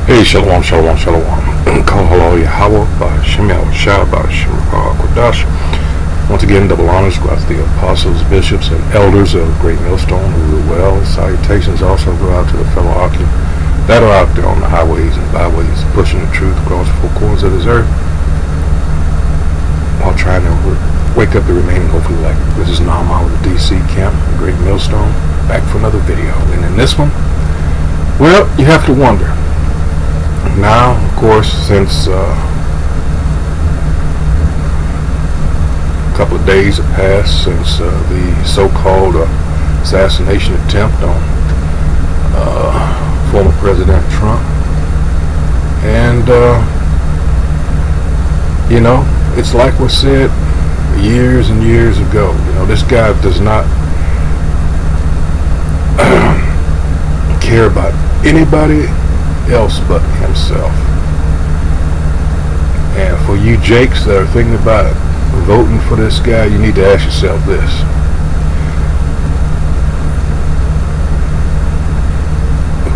Hey, shalom, shalom, shalom. Kol halal Yahweh, Ba'ashem Yahushua, Ba'ashem Kodash. Once again, double honors go out to the apostles, bishops, and elders of Great Millstone who rule well. Salutations also go out to the fellow Akim that are out there on the highways and byways, pushing the truth across the four corners of this earth, while trying to wake up the remaining hopefully elect. This is Nahman with the DC camp, Great Millstone, back for another video. And in this one, well, you have to wonder. Now, of course, since a couple of days have passed since the so-called assassination attempt on former President Trump, and you know, it's like was said years and years ago. You know, this guy does not care about anybody else but himself. And for you jakes that are thinking about voting for this guy, you need to ask yourself this: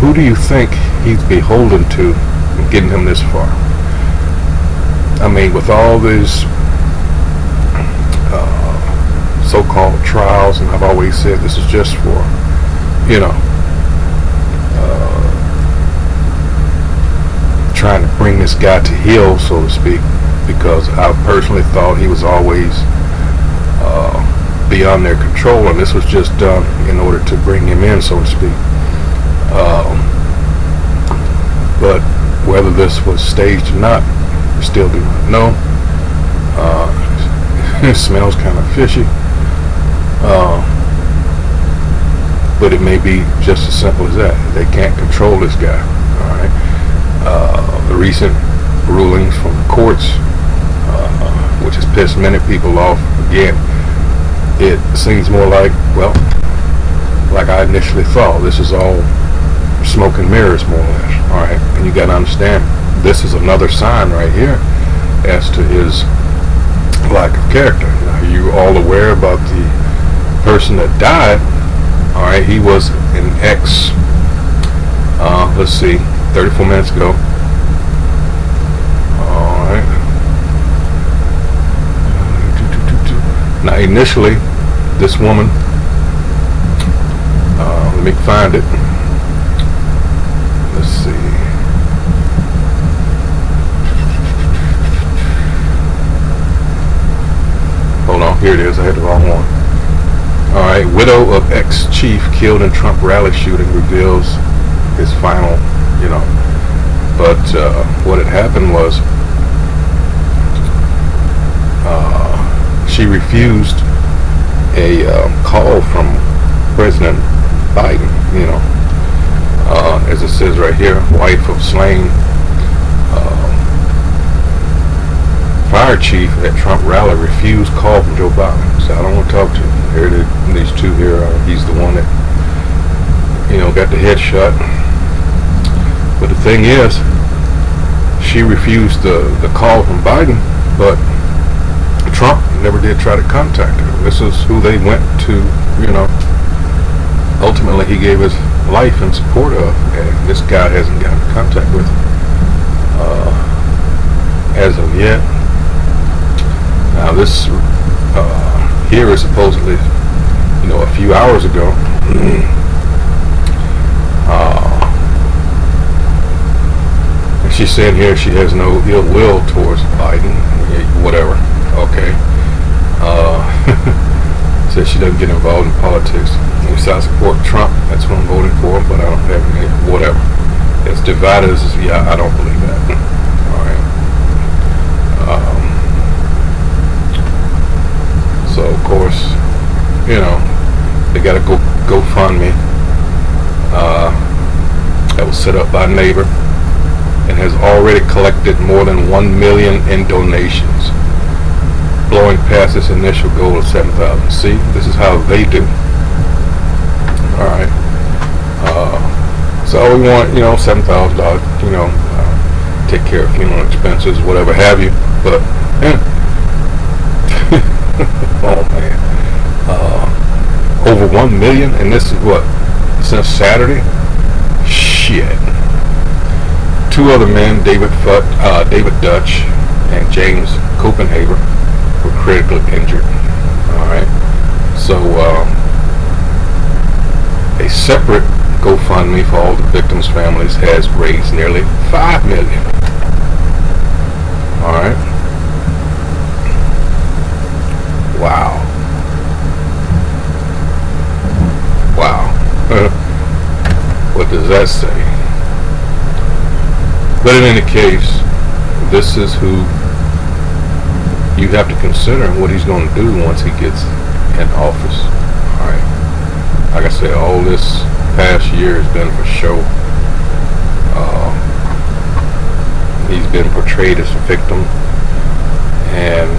who do you think he's beholden to in getting him this far? I mean, with all these so-called trials, and I've always said this is just for, you know, trying to bring this guy to heel, so to speak, because I personally thought he was always beyond their control, and this was just done in order to bring him in, so to speak. But whether this was staged or not, we still do not know. It smells kind of fishy, but it may be just as simple as that. They can't control this guy. All right. The recent rulings from the courts, which has pissed many people off, again, it seems more like, well, like I initially thought. This is all smoke and mirrors, more or less. All right, and you got to understand, this is another sign right here as to his lack of character. Now, are you all aware about the person that died? All right, he was an ex. Let's see, 34 minutes ago. Now, initially, this woman, let me find it. Let's see. Hold on, here it is. I had the wrong one. All right, widow of ex-chief killed in Trump rally shooting reveals his final, you know. But what had happened was, she refused a call from President Biden, you know, as it says right here, wife of slain fire chief at Trump rally refused call from Joe Biden. So I don't want to talk to him. Here these two here, he's the one that, you know, got the headshot. But the thing is, she refused the call from Biden, but Trump never did try to contact her. This is who they went to, you know. Ultimately, he gave his life in support of, and this guy hasn't gotten in contact with him as of yet. Now, this here is supposedly, you know, a few hours ago. And she said here she has no ill will towards Biden, whatever. Okay. Says she doesn't get involved in politics. At least I support Trump. That's what I'm voting for, but I don't have any, whatever. As divided as, yeah, I don't believe that. All right. So, of course, you know, they got a GoFundMe that was set up by a neighbor and has already collected more than 1 million in donations, blowing past its initial goal of 7,000. See, this is how they do. All right. So we want, you know, $7,000, you know, take care of funeral expenses, whatever have you. But, oh man, over 1 million, and this is what, since Saturday? Shit. Two other men, David Dutch and James Copenhaver, were critically injured. All right. So a separate GoFundMe for all the victims' families has raised nearly $5 million. All right. Wow. Wow. What does that say? But in any case, this is who you have to consider and what he's going to do once he gets in office. All right. Like I said, all this past year has been for show. He's been portrayed as a victim, and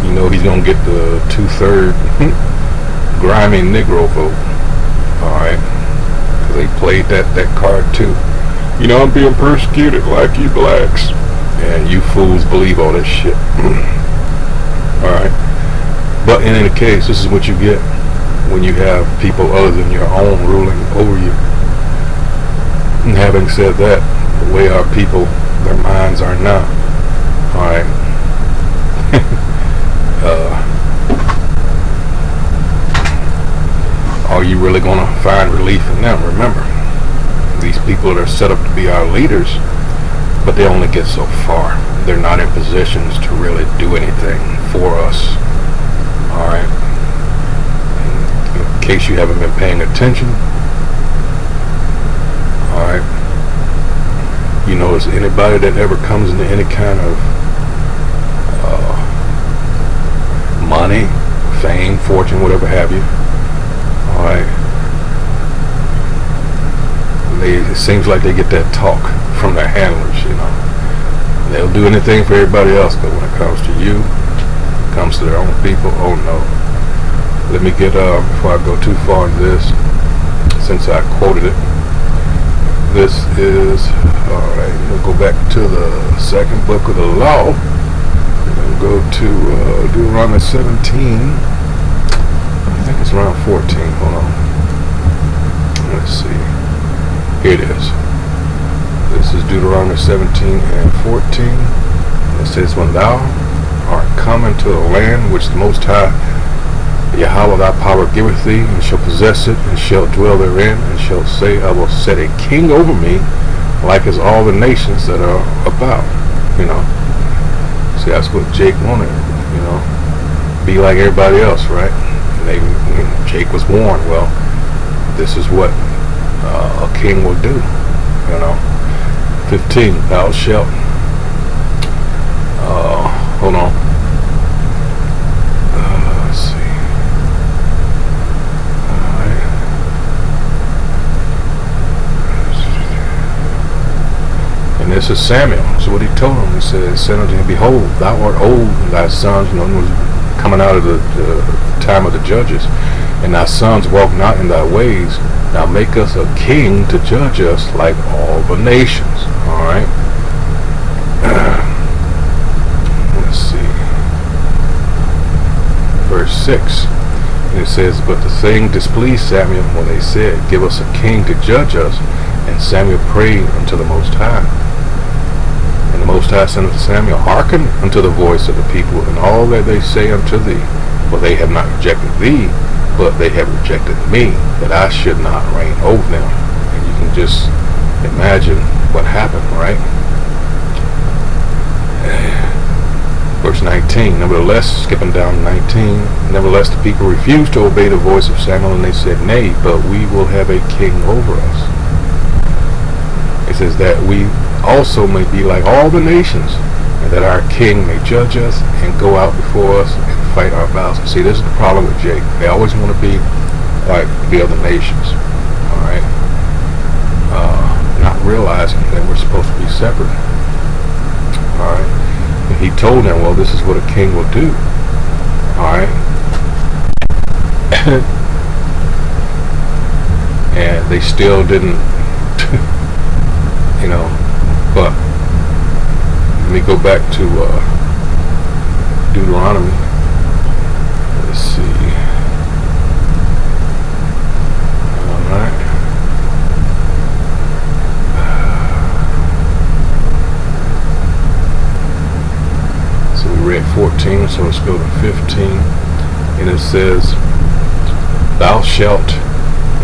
you know he's going to get the 2/3 grimy Negro vote. All right. Because they played that card too. You know, I'm being persecuted like you blacks. And you fools believe all this shit. Alright. But in any case, this is what you get when you have people other than your own ruling over you. And having said that, the way our people, their minds are now. Alright. Are you really going to find relief in them? Remember, these people that are set up to be our leaders, but they only get so far. They're not in positions to really do anything for us. Alright? In case you haven't been paying attention, alright, you notice anybody that ever comes into any kind of money, fame, fortune, whatever have you, alright, it seems like they get that talk from their handlers, you know. They'll do anything for everybody else, but when it comes to you, it comes to their own people, oh no. Let me get, before I go too far into this, since I quoted it, this is, alright, we'll go back to the second book of the law. We'll go to Deuteronomy 17. I think it's around 14, hold on. Let's see. Here it is. This is Deuteronomy 17 and 14. It says, when thou art come into a land which the Most High Yahweh thy power giveth thee, and shall possess it, and shall dwell therein, and shall say, I will set a king over me, like as all the nations that are about. You know. See, that's what Jake wanted. You know, be like everybody else, right? And Jake was warned. Well, this is what a king will do, you know. 15, thou shalt, hold on, let's see, alright, and this is Samuel. So what he told him, he said, said unto him, behold, thou art old, and thy sons, you know, was coming out of the time of the judges, and thy sons walk not in thy ways. Now make us a king to judge us like all the nations. Alright. Let's see. Verse 6. And it says, but the thing displeased Samuel when they said, give us a king to judge us. And Samuel prayed unto the Most High. And the Most High said unto Samuel, hearken unto the voice of the people, and all that they say unto thee. For they have not rejected thee, but they have rejected me, that I should not reign over them. And you can just imagine what happened, right? Verse 19, nevertheless, skipping down to 19, nevertheless the people refused to obey the voice of Samuel, and they said, nay, but we will have a king over us. It says that we also may be like all the nations, and that our king may judge us and go out before us and fight our battles. See, this is the problem with Jake. They always want to be like the other nations, alright? Not realizing that we're supposed to be separate, alright? And he told them, well, this is what a king will do, alright? And they still didn't, you know, but let me go back to Deuteronomy. Let's see. Alright. 14, so let's go to 15. And it says, thou shalt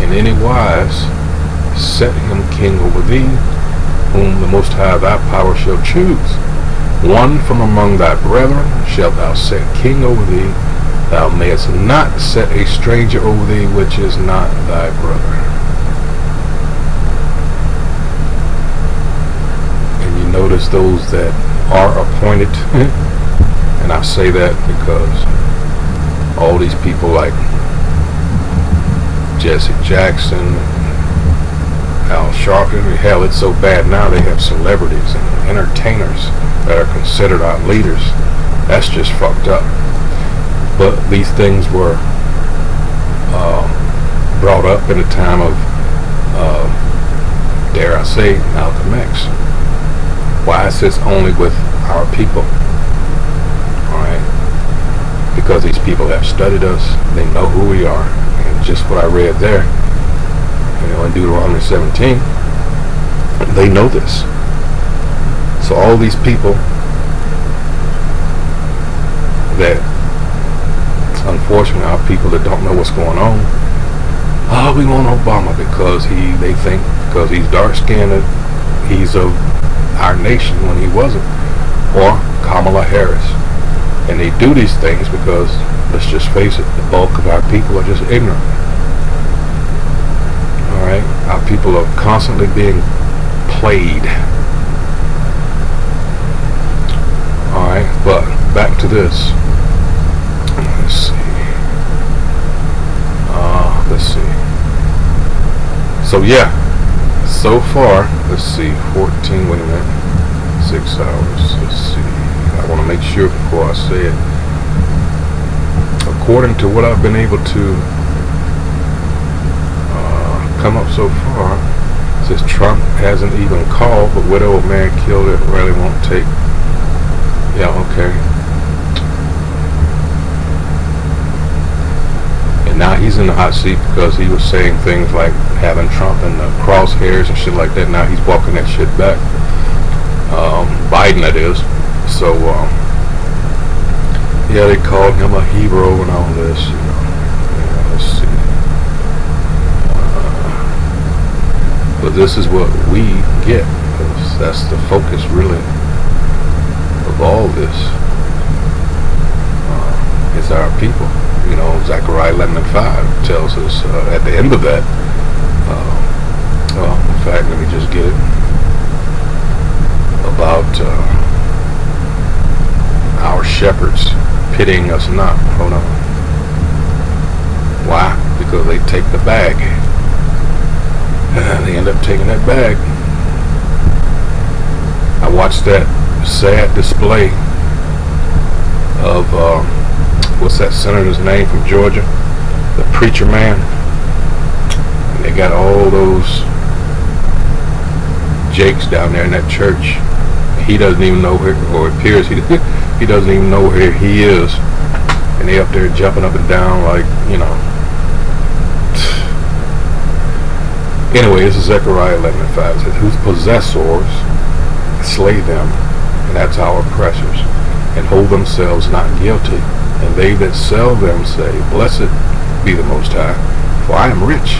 in any wise set him king over thee, whom the Most High thy power shall choose. One from among thy brethren shalt thou set king over thee. Thou mayest not set a stranger over thee, which is not thy brother. And you notice those that are appointed, and I say that because all these people like Jesse Jackson, Al Sharpton, hell, it's so bad now they have celebrities and entertainers that are considered our leaders. That's just fucked up. But these things were brought up in a time of, dare I say, Malcolm X. Why is this only with our people? Alright? Because these people have studied us, they know who we are, and just what I read there, in Deuteronomy 17, they know this. So all these people that, unfortunately, are people that don't know what's going on. Oh, we want Obama because they think because he's dark-skinned, he's of our nation when he wasn't, or Kamala Harris. And they do these things because, let's just face it, the bulk of our people are just ignorant. Alright? Our people are constantly being played. Alright, but back to this. Let's see. Let's see. So yeah, so far, let's see, 14, wait a minute, 6 hours, let's see. I want to make sure before I say it. According to what I've been able to come up so far, it says Trump hasn't even called, but widow of man killed it, rally won't take. Yeah, okay. And now he's in the hot seat because he was saying things like having Trump in the crosshairs and shit like that. Now he's walking that shit back. Biden, that is. So, yeah, they called him a hero and all this, Yeah, let's see. But this is what we get. That's the focus, really, of all this. Is our people. Zechariah 11:5 tells us at the end of that. Well, in fact, let me just get it. About our shepherds pitying us not. Hold on. Why? Because they take the bag. They end up taking that bag. I watched that sad display of what's that senator's name from Georgia? The preacher man. And they got all those Jakes down there in that church. He doesn't even know where, or it appears he doesn't even know where he is. And they up there jumping up and down like, Anyway, this is Zechariah 11:5. It says, whose possessors slay them, and that's our oppressors, and hold themselves not guilty. And they that sell them say, blessed be the Most High, for I am rich,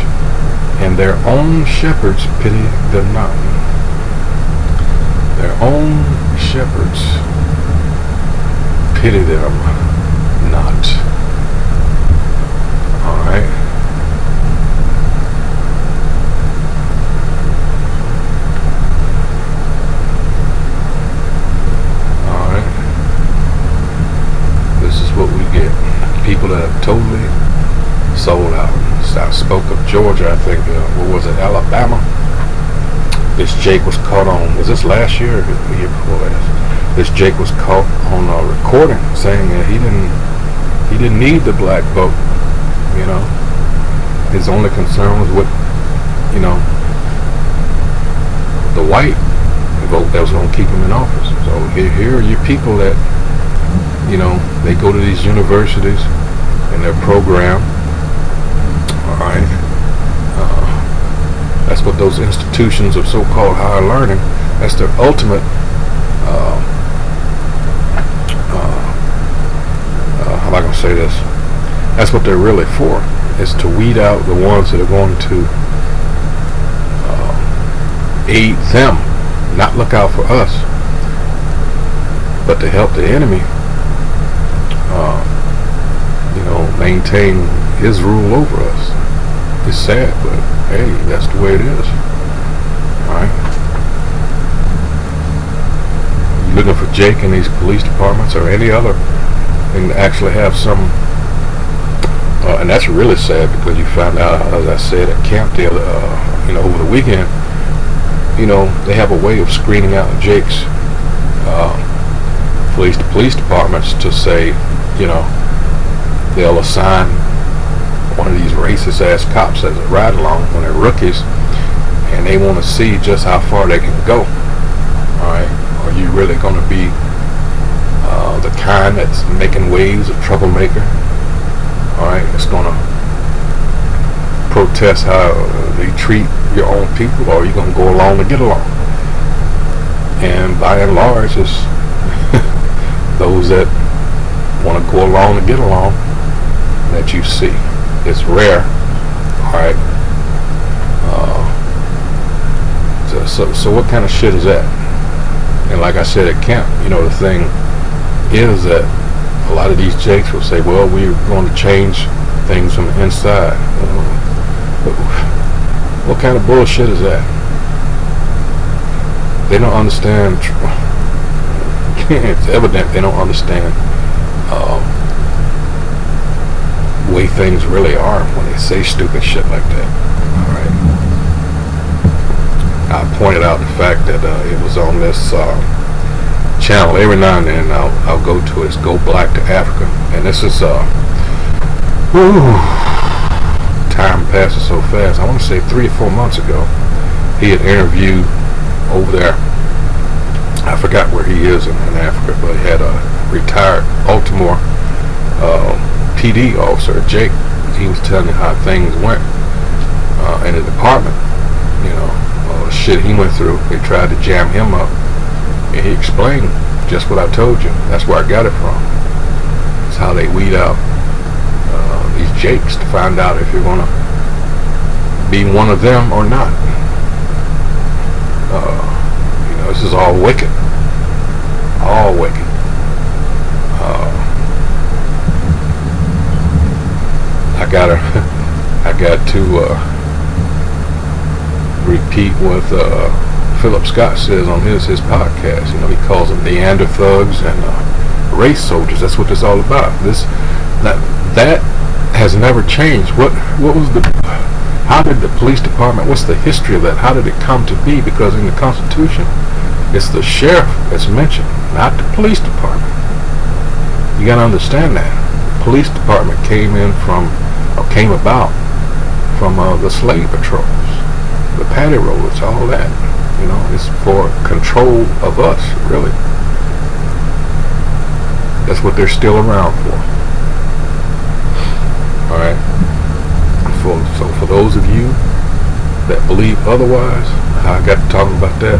and their own shepherds pity them not. Their own shepherds pity them not. Alright. What we get. People that have totally sold out. So I spoke of Georgia, I think, what was it, Alabama? This Jake was caught on, was this last year or the year before last? This Jake was caught on a recording saying that he didn't need the black vote, His only concern was with, the white vote that was going to keep him in office. So here are your people that they go to these universities and they're programmed. Alright. That's what those institutions of so-called higher learning, that's their ultimate not gonna say this. That's what they're really for, is to weed out the ones that are going to aid them, not look out for us, but to help the enemy, maintain his rule over us. It's sad, but hey, that's the way it is. Alright? You're looking for Jake in these police departments or any other thing to actually have some, and that's really sad, because you find out, as I said, at camp the other, over the weekend, they have a way of screening out Jake's police departments to say, they'll assign one of these racist ass cops as a ride along when they're rookies, and they want to see just how far they can go. Alright? Are you really going to be the kind that's making waves, a troublemaker? Alright? It's going to protest how they treat your own people, or are you going to go along to get along? And by and large, it's those that want to go along to get along that you see. It's rare. Alright. So what kind of shit is that? And like I said at camp, the thing is that a lot of these jakes will say, well, we're going to change things from the inside. What kind of bullshit is that? They don't understand. It's evident they don't understand the way things really are when they say stupid shit like that. Alright. I pointed out the fact that it was on this channel. Every now and then I'll go to it. It's Go Black to Africa. And this is time passes so fast. I want to say 3 or 4 months ago, he had interviewed over there, I forgot where he is in Africa, but he had a retired Baltimore PD officer, Jake. He was telling me how things went in the department. The shit he went through. They tried to jam him up, and he explained just what I told you. That's where I got it from. It's how they weed out these Jakes to find out if you're gonna be one of them or not. This is all wicked. All wicked. I got to repeat what Philip Scott says on his podcast. He calls them Neanderthugs and race soldiers. That's what this is all about. That has never changed. How did the police department, what's the history of that? How did it come to be? Because in the Constitution, it's the sheriff that's mentioned, not the police department. You gotta understand that. The police department came about from the slave patrols, the paddy rollers, all that. It's for control of us, really. That's what they're still around for. Alright? So for those of you that believe otherwise, I got to talking about that,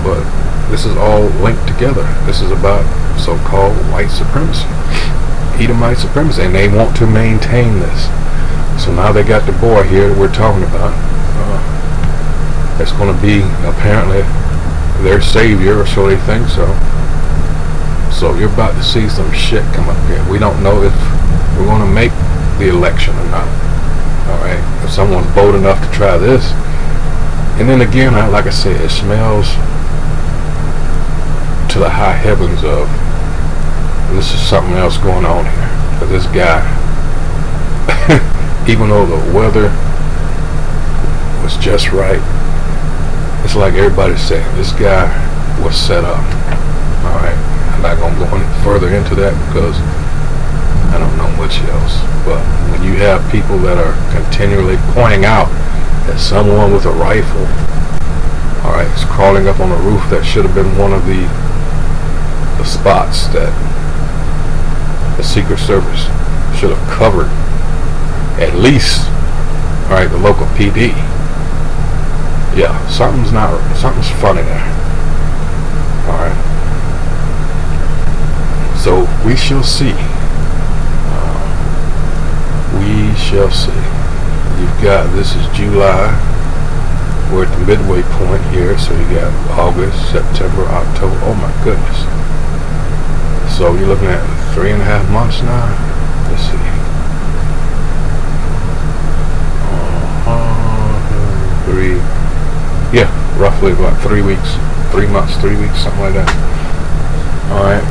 but this is all linked together. This is about so-called white supremacy, Edomite supremacy, and they want to maintain this. So now they got the boy here that we're talking about. It's going to be apparently their savior, or so they think so. So you're about to see some shit come up here. We don't know if we're going to make the election or not. Alright, if someone's bold enough to try this, and then again, like I said, it smells to the high heavens of this is something else going on here. But this guy, even though the weather was just right, it's like everybody's saying, this guy was set up. Alright, I'm not going to go any further into that because I don't know much else. But when you have people that are continually pointing out that someone with a rifle, alright, is crawling up on a roof that should have been one of the spots that the Secret Service should have covered, at least, alright, the local PD. Yeah, something's funny there. Alright. So we shall see. We shall see. You've got, this is July. We're at the midway point here, so you got August, September, October. Oh my goodness. So you're looking at 3.5 months now. Let's see. 3, yeah, roughly about 3 weeks, 3 months, 3 weeks, something like that. Alright.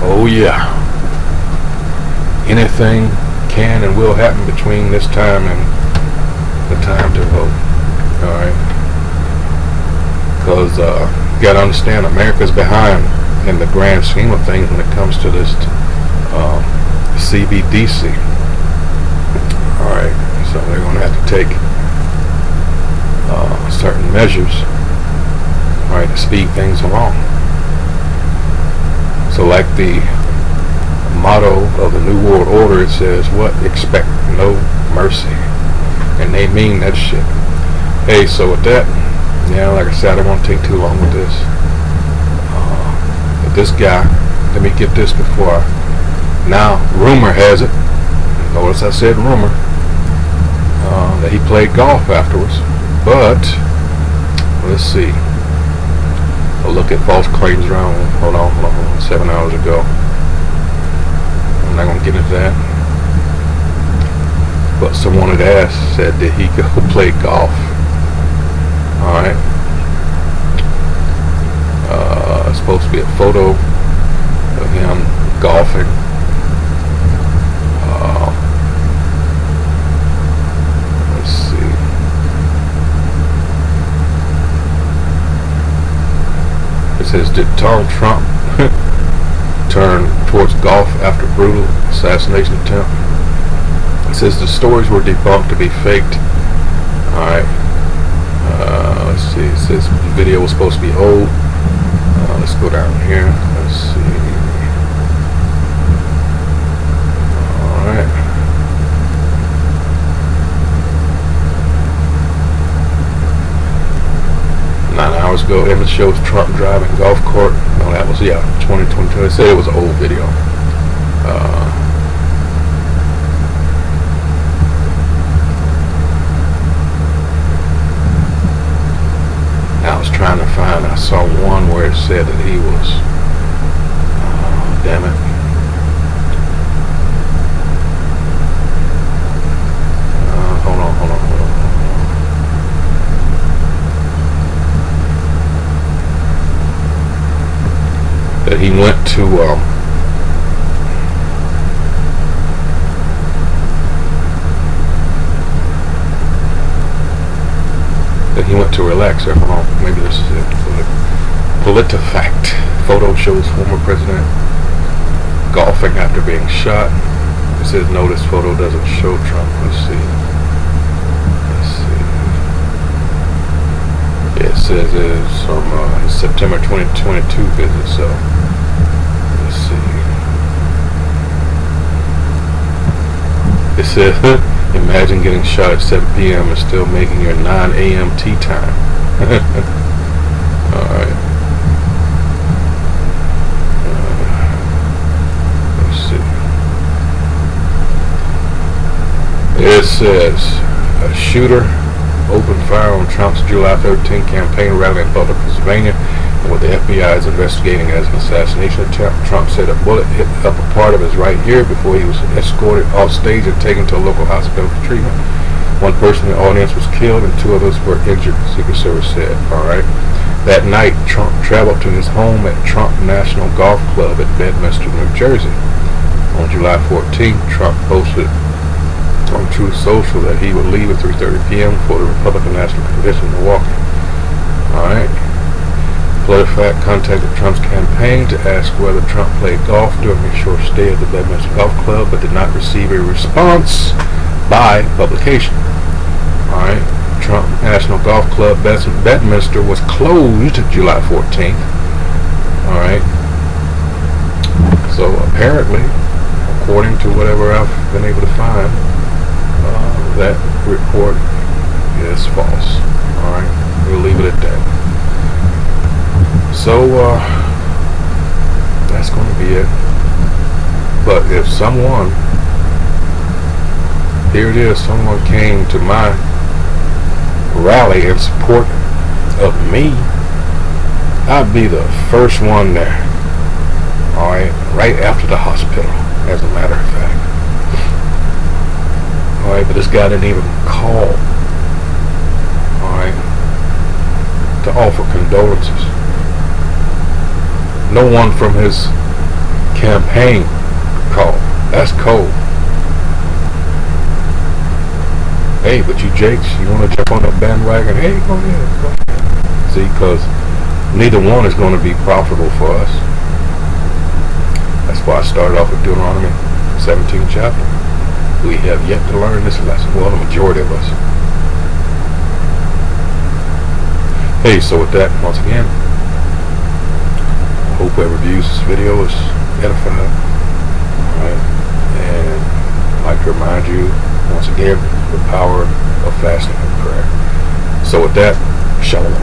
Oh yeah. Anything can and will happen between this time and the time to vote. Alright. Because you gotta understand, America's behind in the grand scheme of things when it comes to this CBDC. Alright. So they're gonna have to take certain measures, right, to speed things along. So like the motto of the New World Order, it says, what? Expect no mercy. And they mean that shit. Hey, so with that, yeah, like I said, I don't want to take too long with this. But this guy, let me get this before now, rumor has it, notice I said rumor, that he played golf afterwards. But let's see. A look at false claims around. Hold on. 7 hours ago. I'm not gonna get into that. But someone had asked, said, did he go play golf? All right. It's supposed to be a photo of him golfing. Let's see. It says, did Donald Trump turn towards golf after brutal assassination attempt? It says the stories were debunked to be faked. Alright. Let's see. It says the video was supposed to be old. Let's go down here. Let's see. Alright. 9 hours ago, image shows Trump driving golf cart. No, that was, yeah, 2022. They said it was an old video. I was trying to find, I saw one where it said that he was, damn it. Hold on. That he went to relax. Hold on, maybe this is it. PolitiFact. Photo shows former president golfing after being shot. It says no, this photo doesn't show Trump. Let's see. Yeah, it says it's from his September 2022 visit, so let's see. It says, imagine getting shot at 7 p.m. and still making your 9 a.m. tea time. Alright. Let's see. It says, a shooter opened fire on Trump's July 13 campaign rally in Butler, Pennsylvania, and what the FBI is investigating as an assassination attempt. Trump said a bullet hit the upper part of his right ear before he was escorted off stage and taken to a local hospital for treatment. One person in the audience was killed and 2 others were injured, the Secret Service said. Alright. That night, Trump traveled to his home at Trump National Golf Club in Bedminster, New Jersey. On July 14th, Trump posted on Truth Social that he would leave at 3:30 p.m. for the Republican National Convention in Milwaukee. Alright. PolitiFact contacted Trump's campaign to ask whether Trump played golf during his short stay at the Bedminster Golf Club, but did not receive a response by publication. Alright. Trump National Golf Club Bedminster was closed July 14th. Alright. So apparently, according to whatever I've been able to find, that report is false. Alright, we'll leave it at that. So, that's going to be it. But if someone, here it is, someone came to my rally in support of me, I'd be the first one there. Alright, right after the hospital, as a matter of fact. Alright, but this guy didn't even call, alright, to offer condolences. No one from his campaign called. That's cold. Hey, but you Jakes, you want to jump on that bandwagon? Hey, go ahead, go ahead. See, because neither one is going to be profitable for us. That's why I started off with Deuteronomy 17th chapter. We have yet to learn this lesson. Well, the majority of us. Hey, so with that, once again, hope whoever views this video is edified. Alright, and I'd like to remind you, once again, the power of fasting and prayer. So with that, shalom.